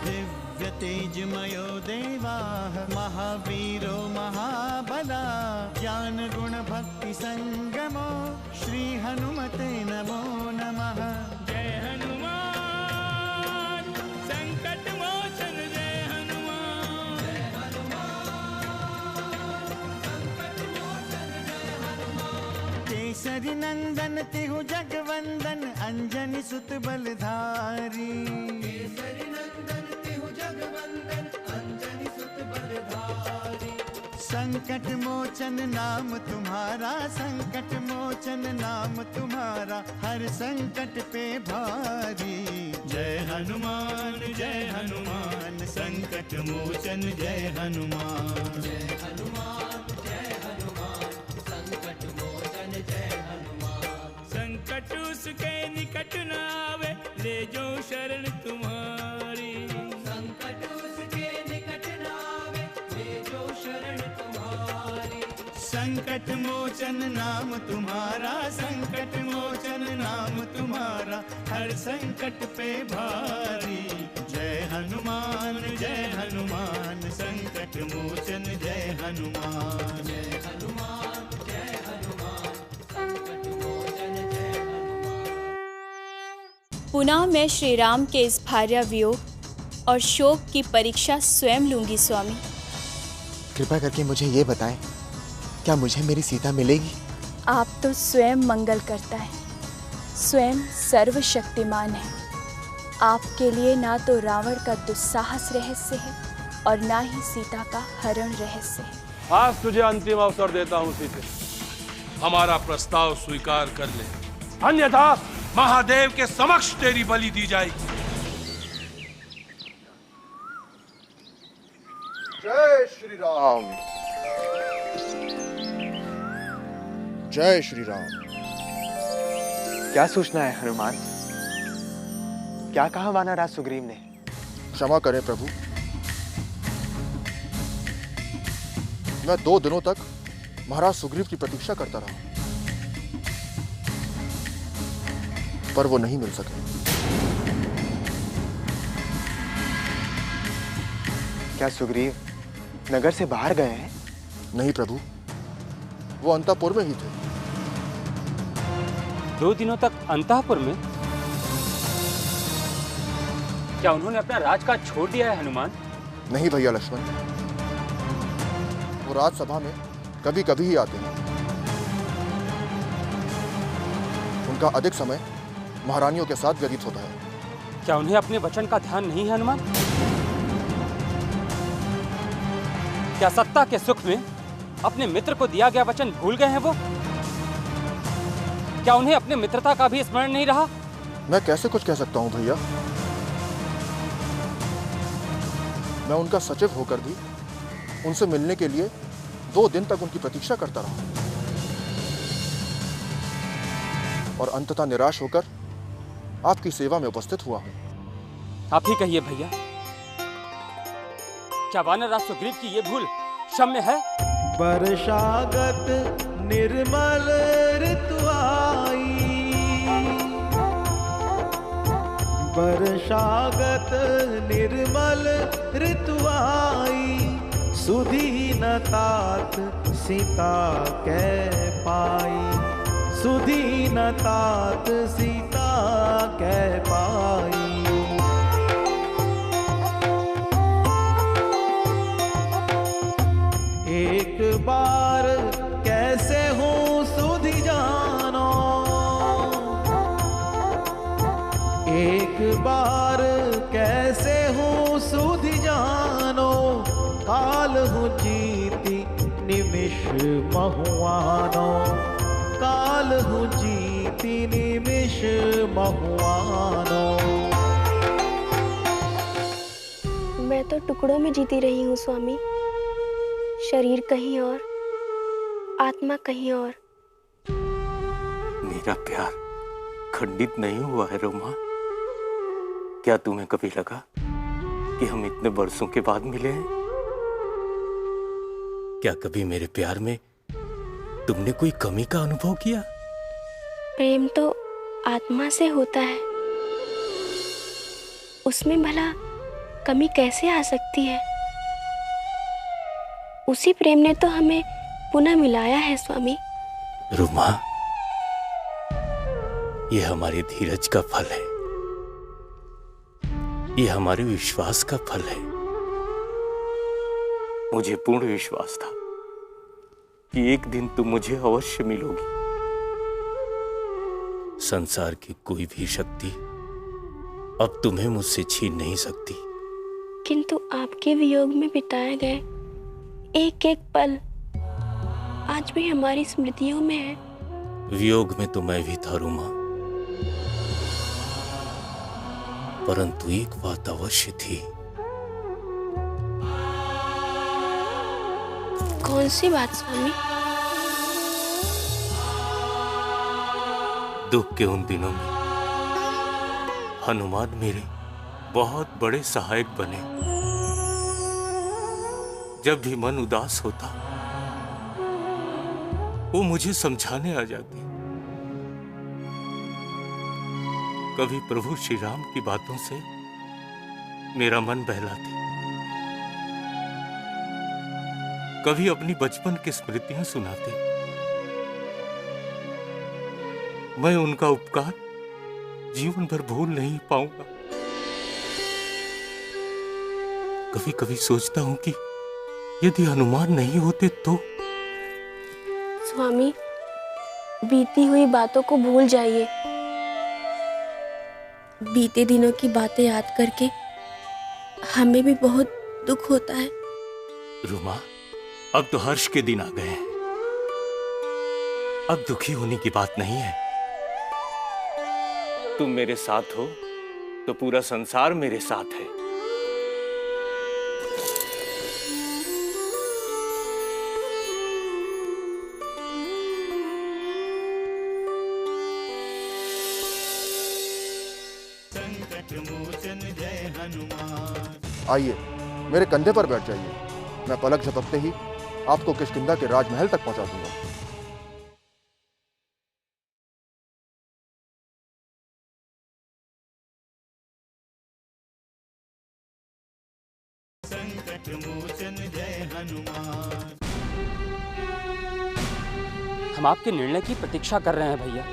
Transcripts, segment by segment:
दिव्य तेजमयो देवाः महावीरो महाबला ज्ञान गुण भक्ति संगमो श्री हनुमते नमो नमः। जय हनुमान संकट मोचन जय हनुमान। जय हनुमान संकट मोचन जय हनुमान। केसरी नंदन तिहु जगवंदन अंजनी सुत बलधारी। केसरी नंदन तिहु जगवंदन अंजनी सुत बलधारी। संकट मोचन नाम तुम्हारा संकट मोचन नाम तुम्हारा हर संकट पे भारी। जय हनुमान संकट मोचन जय हनुमान। जय हनुमान संकट मोचन जय हनुमान। संकट उसके निकट न आवे ले जो शरण तुम्हारी। संकट उसके निकट न आवे ले जो शरण तुम्हारी। संकट मोचन नाम तुम्हारा संकट मोचन नाम तुम्हारा हर संकट पे भारी। जय हनुमान संकट मोचन जय हनुमान। जय हनुमान संकट मोचन जय हनुमान। पुनः मैं श्री राम के इस भार्या वियोग और शोक की परीक्षा स्वयं लूंगी स्वामी। कृपा करके मुझे ये बताएं, क्या मुझे मेरी सीता मिलेगी? आप तो स्वयं मंगल करता है, स्वयं सर्वशक्तिमान है। आपके लिए ना तो रावण का दुस्साहस रहस्य है और ना ही सीता का हरण रहस्य है। आज तुझे अंतिम अवसर देता हूँ सीते, हमारा प्रस्ताव स्वीकार कर ले, अन्यथा महादेव के समक्ष तेरी बलि दी जाएगी। जय श्री राम। जय श्री राम। क्या सूचना है हनुमान? क्या कहा वानरराज सुग्रीव ने? क्षमा करें प्रभु, मैं 2 दिनों तक महाराज सुग्रीव की प्रतीक्षा करता रहा, पर वो नहीं मिल सके। क्या सुग्रीव नगर से बाहर गए हैं? नहीं प्रभु, वो अंतःपुर में ही थे। 2 दिनों तक अंतःपुर में? क्या उन्होंने अपना राजकाज छोड़ दिया है हनुमान? नहीं भैया लक्ष्मण, वो राजसभा में कभी कभी ही आते हैं। उनका अधिक समय महारानियों के साथ व्यतीत होता है। क्या उन्हें अपने वचन का ध्यान नहीं है हनुमान? क्या सत्ता के सुख में अपने मित्र को दिया गया वचन भूल गए हैं वो? क्या उन्हें अपने मित्रता का भी स्मरण नहीं रहा? मैं कैसे कुछ कह सकता हूं भैया, मैं उनका सचिव होकर भी उनसे मिलने के लिए 2 दिन तक उनकी प्रतीक्षा करता रहा और अंततः निराश होकर आपकी सेवा में उपस्थित हुआ हूं। आप ही कहिए भैया, क्या वानरराज सुग्रीव की ये भूल क्षम्य है? वर्षागत निर्मल ऋतु आई। वर्षागत निर्मल ऋतु आई। सुधीन तात सीता कह पाई। सुधीन तात सीता कह पाई। एक बार कैसे हूँ सुधि जानो। एक बार कैसे हूँ सुधि जानो। काल हूँ जीती निमिष महुआनो। काल हूँ जीती निमिष महुआनो। मैं तो टुकड़ों में जीती रही हूँ स्वामी, शरीर कहीं और, आत्मा कहीं और। मेरा प्यार खंडित नहीं हुआ है रोमा। क्या तुम्हें कभी लगा कि हम इतने वर्षों के बाद मिले हैं? क्या कभी मेरे प्यार में तुमने कोई कमी का अनुभव किया? प्रेम तो आत्मा से होता है, उसमें भला कमी कैसे आ सकती है? उसी प्रेम ने तो हमें पुनः मिलाया है स्वामी। रुमा, ये हमारे धीरज का फल है, ये हमारे विश्वास का फल है। मुझे पूर्ण विश्वास था कि एक दिन तुम मुझे अवश्य मिलोगी। संसार की कोई भी शक्ति अब तुम्हें मुझसे छीन नहीं सकती। किंतु आपके वियोग में बिताए गए एक एक पल आज भी हमारी स्मृतियों में है। वियोग में तो मैं भी था रुमा, परंतु एक बात अवश्य थी। कौन सी बात स्वामी? दुख के उन दिनों में हनुमान मेरे बहुत बड़े सहायक बने। जब भी मन उदास होता, वो मुझे समझाने आ जाते। कभी प्रभु श्री राम की बातों से मेरा मन बहलाते, कभी अपनी बचपन की स्मृतियां सुनाते। मैं उनका उपकार जीवन भर भूल नहीं पाऊंगा। कभी कभी सोचता हूं कि यदि हनुमान नहीं होते तो। स्वामी, बीती हुई बातों को भूल जाइए। बीते दिनों की बातें याद करके हमें भी बहुत दुख होता है। रुमा, अब तो हर्ष के दिन आ गए हैं। अब दुखी होने की बात नहीं है। तुम मेरे साथ हो तो पूरा संसार मेरे साथ है। संकट मोचन जय हनुमान। आइए, मेरे कंधे पर बैठ जाइए। मैं पलक झपकते ही आपको किष्किंधा के राजमहल तक पहुंचा दूंगा। संकट मोचन जय हनुमान। हम आपके निर्णय की प्रतीक्षा कर रहे हैं भैया।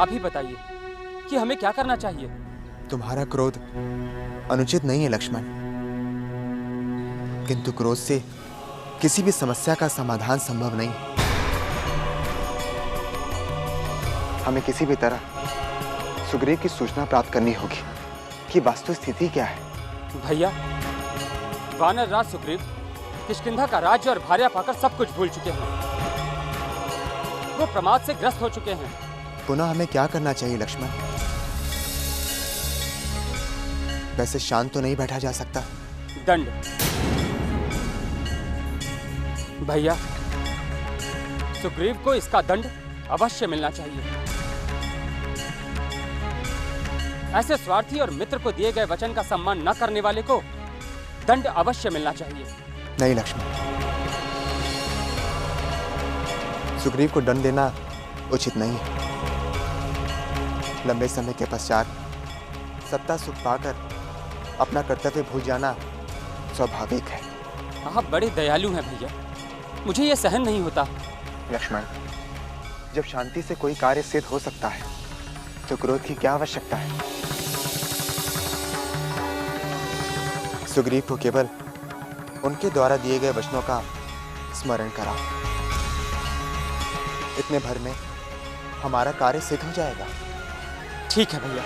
आप ही बताइए कि हमें क्या करना चाहिए। तुम्हारा क्रोध अनुचित नहीं है लक्ष्मण, किंतु क्रोध से किसी भी समस्या का समाधान संभव नहीं। हमें किसी भी तरह सुग्रीव की सूचना प्राप्त करनी होगी कि वास्तु स्थिति क्या है। भैया, वानर राज सुग्रीव किष्किंधा का राज्य और भार्या पाकर सब कुछ भूल चुके हैं। वो प्रमाद से ग्रस्त हो चुके हैं। पुनः हमें क्या करना चाहिए लक्ष्मण? वैसे शांत तो नहीं बैठा जा सकता। दंड। भैया, सुग्रीव को इसका दंड अवश्य मिलना चाहिए। ऐसे स्वार्थी और मित्र को दिए गए वचन का सम्मान न करने वाले को दंड अवश्य मिलना चाहिए। नहीं लक्ष्मण, सुग्रीव को दंड देना उचित नहीं है। लंबे समय के पश्चात सत्ता सुख पाकर अपना कर्तव्य भूल जाना स्वाभाविक है। आप बड़े दयालु हैं भैया, मुझे यह सहन नहीं होता। लक्ष्मण, जब शांति से कोई कार्य सिद्ध हो सकता है तो क्रोध की क्या आवश्यकता है? सुग्रीव को केवल उनके द्वारा दिए गए वचनों का स्मरण कराओ। इतने भर में हमारा कार्य सिद्ध हो जाएगा। ठीक है भैया,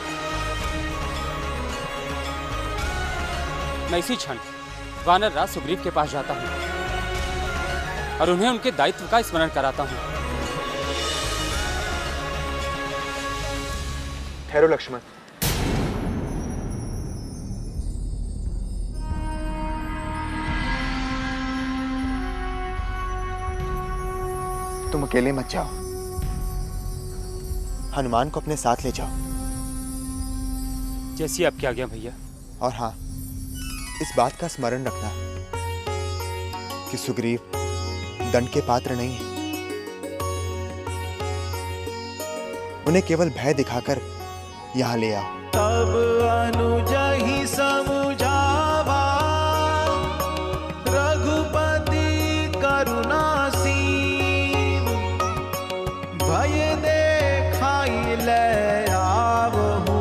मैं इसी क्षण वानर राज सुग्रीव के पास जाता हूं और उन्हें उनके दायित्व का स्मरण कराता हूं। ठहरो लक्ष्मण। तुम अकेले मत जाओ, हनुमान को अपने साथ ले जाओ। जैसी आपकी आज्ञा भैया। और हाँ, इस बात का स्मरण रखना कि सुग्रीव दंड के पात्र नहीं है। उन्हें केवल भय दिखाकर यहाँ ले आओ। अब अनुज ही समुझावा, रघुपति करुणासीन, भय देखाई ले आवहु,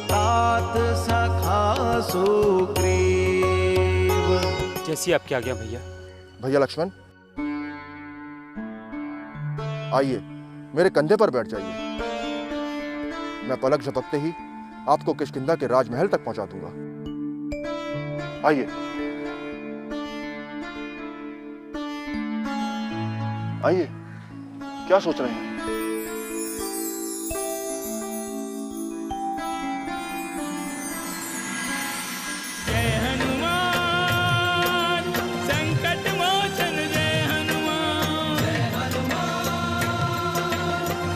तात सखा सुग्रीव। जैसी आपकी आज्ञा भैया। भैया लक्ष्मण, आइए मेरे कंधे पर बैठ जाइए। मैं पलक झपकते ही आपको किष्किंधा के राजमहल तक पहुंचा दूंगा। आइए आइए, क्या सोच रहे हैं? जय हनुमान संकट मोचन, जय हनुमान, जय हनुमान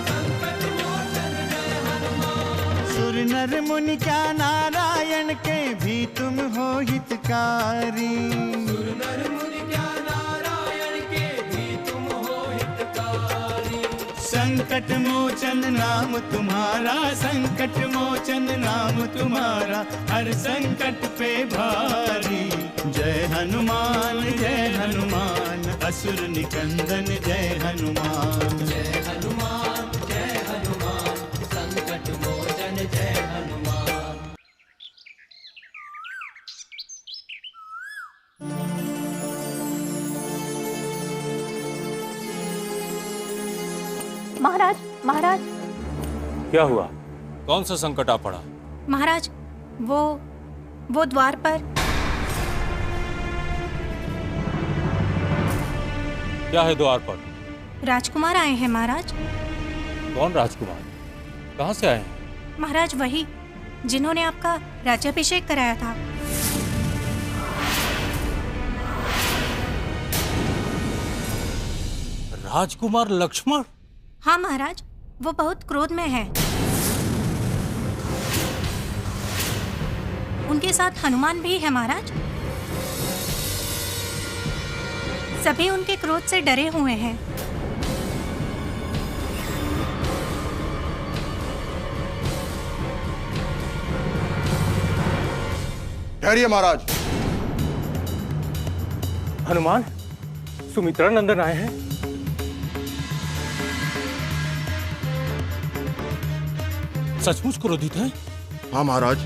संकट मोचन, जय हनुमान। सुर नर मुनि क्या नारायण के भी तुम हो हितकारी, सुर नर मुनि क्या नारायण के भी तुम हो हितकारी। संकट मोचन नाम तुम्हारा, संकट मोचन नाम तुम्हारा, हर संकट पे भारी। जय हनुमान असुर निकंदन, जय हनुमान, जय हनुमान संकट मोचन, जय हनुमान। महाराज, महाराज, क्या हुआ? कौन सा संकट आ पड़ा? महाराज, वो द्वार पर। क्या है द्वार पर? राजकुमार आए हैं महाराज। कौन राजकुमार? कहाँ से आए हैं? महाराज वही जिन्होंने आपका राज्याभिषेक कराया था। राजकुमार लक्ष्मण? हाँ महाराज, वो बहुत क्रोध में है। उनके साथ हनुमान भी है महाराज। सभी उनके क्रोध से डरे हुए हैं। ठहरिए महाराज। हनुमान, सुमित्रा नंदन आए हैं। सचमुच क्रोधित है? हाँ महाराज,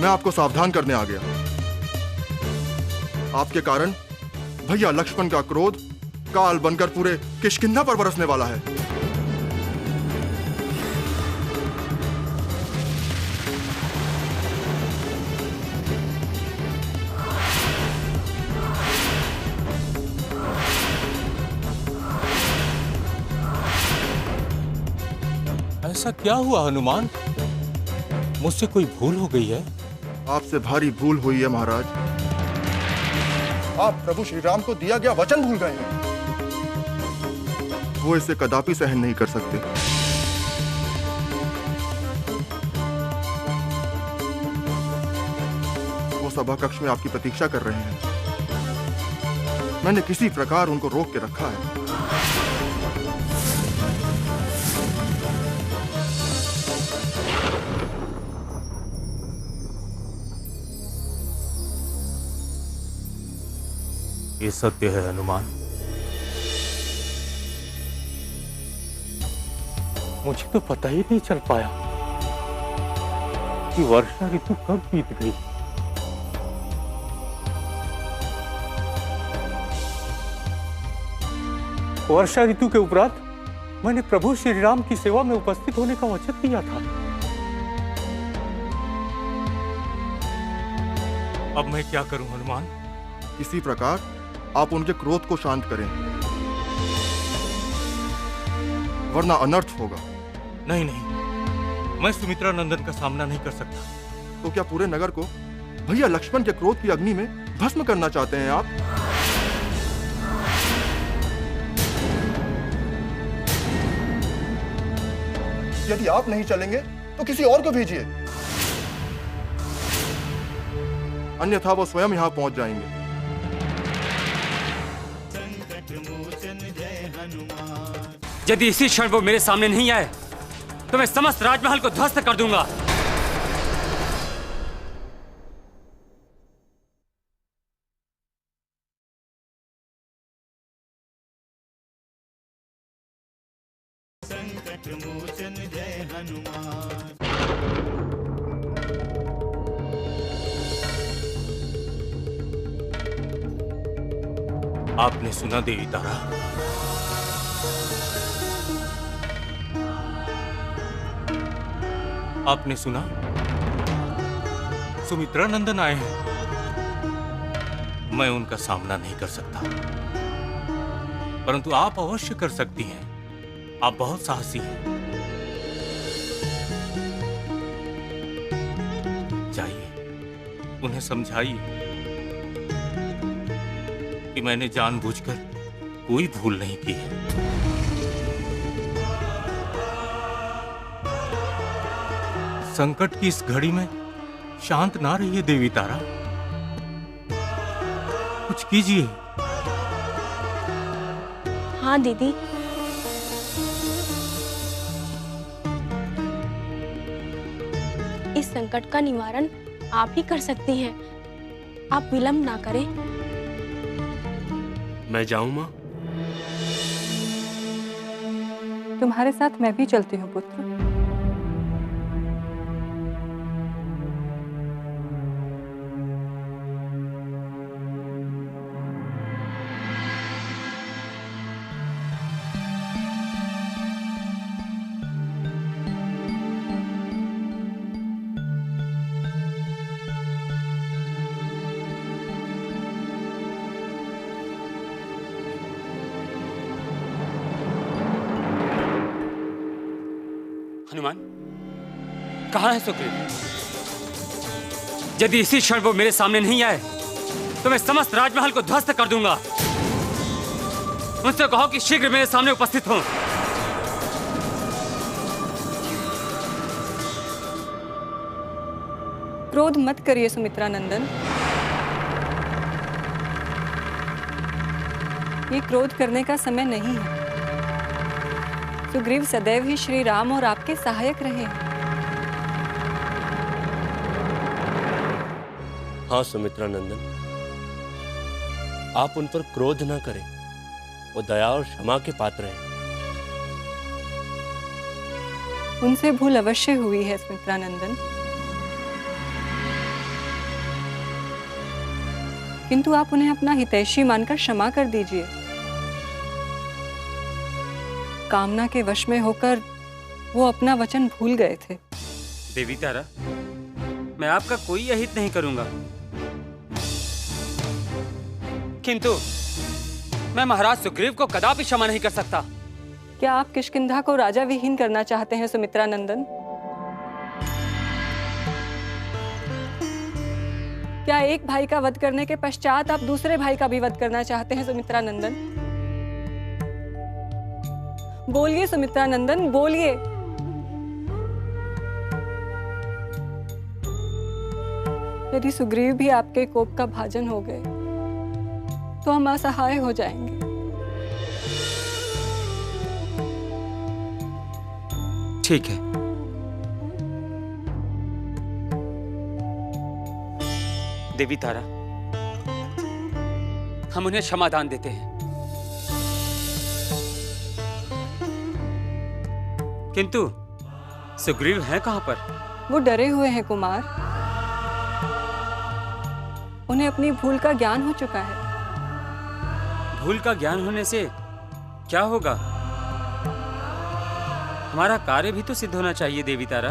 मैं आपको सावधान करने आ गया। आपके कारण भैया लक्ष्मण का क्रोध काल बनकर पूरे किष्किंधा पर बरसने वाला है। ऐसा क्या हुआ हनुमान? मुझसे कोई भूल हो गई है? आपसे भारी भूल हुई है महाराज। आप प्रभु श्री राम को दिया गया वचन भूल गए हैं। वो इसे कदापि सहन नहीं कर सकते। वो सभा कक्ष में आपकी प्रतीक्षा कर रहे हैं। मैंने किसी प्रकार उनको रोक के रखा है। ये सत्य है हनुमान। मुझे तो पता ही नहीं चल पाया कि वर्षा ऋतु कब बीत गई। वर्षा ऋतु के उपरांत मैंने प्रभु श्री राम की सेवा में उपस्थित होने का वचन दिया था। अब मैं क्या करूं हनुमान? इसी प्रकार आप उनके क्रोध को शांत करें, वरना अनर्थ होगा। नहीं नहीं, मैं सुमित्रा नंदन का सामना नहीं कर सकता। तो क्या पूरे नगर को भैया लक्ष्मण के क्रोध की अग्नि में भस्म करना चाहते हैं आप? यदि आप नहीं चलेंगे तो किसी और को भेजिए, अन्यथा वो स्वयं यहां पहुंच जाएंगे। यदि इसी क्षण वो मेरे सामने नहीं आए तो मैं समस्त राजमहल को ध्वस्त कर दूंगा। संकट मोचन जय हनुमान। आपने सुना देवी तारा? आपने सुना? सुमित्रा नंदन आए हैं। मैं उनका सामना नहीं कर सकता, परंतु आप अवश्य कर सकती हैं। आप बहुत साहसी हैं। जाइए, उन्हें समझाइए कि मैंने जानबूझकर कोई भूल नहीं की है। संकट की इस घड़ी में शांत ना रहिए देवी तारा, कुछ कीजिए। हाँ दीदी, इस संकट का निवारण आप ही कर सकती हैं। आप विलंब ना करें। मैं जाऊं मां? तुम्हारे साथ मैं भी चलती हूँ पुत्र। हनुमान, कहाँ है सुग्रीव? यदि इसी क्षण वो मेरे सामने नहीं आए तो मैं समस्त राजमहल को ध्वस्त कर दूंगा। उनसे कहो कि शीघ्र मेरे सामने उपस्थित हों। क्रोध मत करिए सुमित्रा नंदन। ये क्रोध करने का समय नहीं है। सुग्रीव सदैव ही श्री राम और आपके सहायक रहे हैं। हाँ सुमित्रा नंदन, आप उन पर क्रोध न करें। वो दया और क्षमा के पात्र हैं। उनसे भूल अवश्य हुई है सुमित्रा नंदन, किंतु आप उन्हें अपना हितैषी मानकर क्षमा कर दीजिए। कामना के वश में होकर वो अपना वचन भूल गए थे। देवी तारा, मैं आपका कोई अहित नहीं करूंगा, किंतु मैं महाराज सुग्रीव को कदापि क्षमा नहीं कर सकता। क्या आप किष्किंधा को राजा विहीन करना चाहते हैं सुमित्रा नंदन? क्या एक भाई का वध करने के पश्चात आप दूसरे भाई का भी वध करना चाहते हैं सुमित्रा नंदन? बोलिए सुमित्रा नंदन, बोलिए। यदि सुग्रीव भी आपके कोप का भाजन हो गए तो हम असहाय हो जाएंगे। ठीक है, देवी तारा, हम उन्हें क्षमादान देते हैं, किंतु सुग्रीव हैं कहां पर? वो डरे हुए हैं कुमार। उन्हें अपनी भूल का ज्ञान हो चुका है। भूल का ज्ञान होने से क्या होगा? हमारा कार्य भी तो सिद्ध होना चाहिए देवी तारा।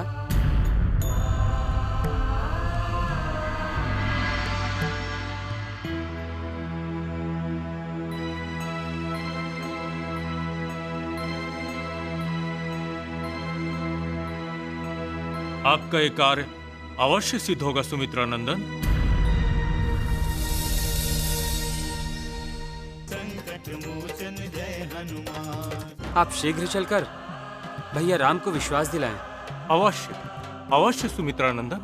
आपका ये कार्य अवश्य सिद्ध होगा सुमित्रा नंदन। संकट मोचन जय हनुमान। आप शीघ्र चलकर भैया राम को विश्वास दिलाएं। अवश्य अवश्य सुमित्रा नंदन।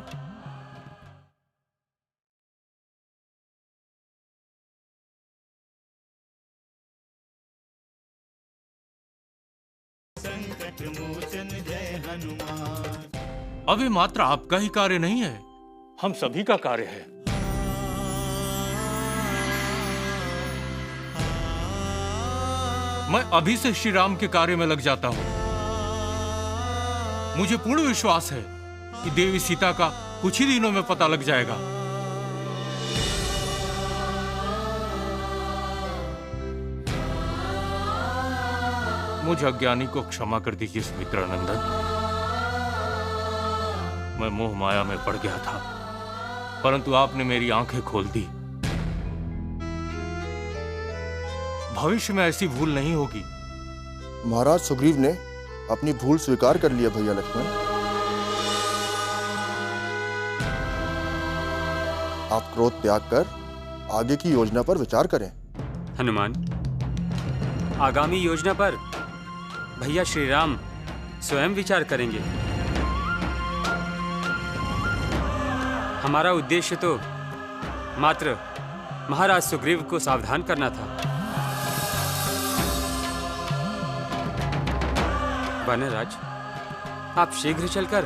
संकट मोचन जय हनुमान। हनुमान। अभी मात्र आपका ही कार्य नहीं है, हम सभी का कार्य है। मैं अभी से श्री राम के कार्य में लग जाता हूं। मुझे पूर्ण विश्वास है कि देवी सीता का कुछ ही दिनों में पता लग जाएगा। मुझ अज्ञानी को क्षमा कर दीजिए सुमित्रानंदन। मैं मोह माया में पड़ गया था, परंतु आपने मेरी आंखें खोल दी। भविष्य में ऐसी भूल नहीं होगी। महाराज सुग्रीव ने अपनी भूल स्वीकार कर लिया भैया लक्ष्मण। आप क्रोध त्याग कर आगे की योजना पर विचार करें। हनुमान, आगामी योजना पर भैया श्री राम स्वयं विचार करेंगे। हमारा उद्देश्य तो मात्र महाराज सुग्रीव को सावधान करना था। वानरराज, आप शीघ्र चलकर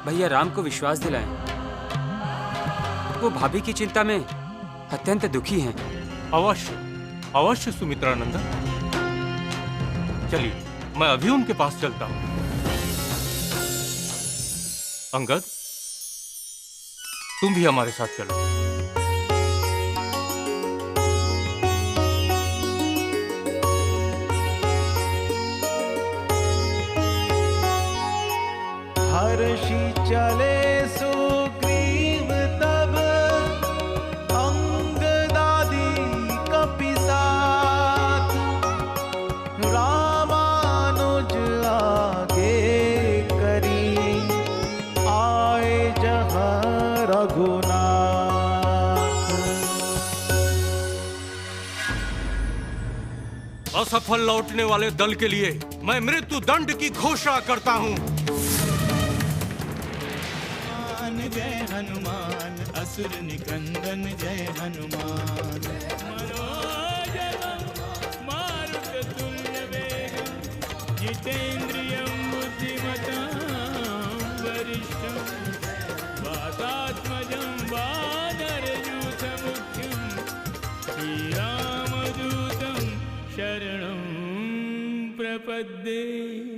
भैया राम को विश्वास दिलाएं। वो भाभी की चिंता में अत्यंत दुखी हैं। अवश्य अवश्य सुमित्रानंदन, चलिए मैं अभी उनके पास चलता हूं। अंगद, तुम भी हमारे साथ चलो। हर्षि चले सुग्रीव तब अंगदादि कपि साथ, रामानुज आगे करी आए जहाँ रघुनाथ। असफल लौटने वाले दल के लिए मैं मृत्यु दंड की घोषणा करता हूं। जय हनुमान, असुर निकंदन जय हनुमान। मनोजवं मारुततुल्यवेगं, जितेन्द्रियं बुद्धिमतां वरिष्ठं, वातात्मजं वानरयूथमुख्यं, श्रीरामदूतं शरणं प्रपद्ये।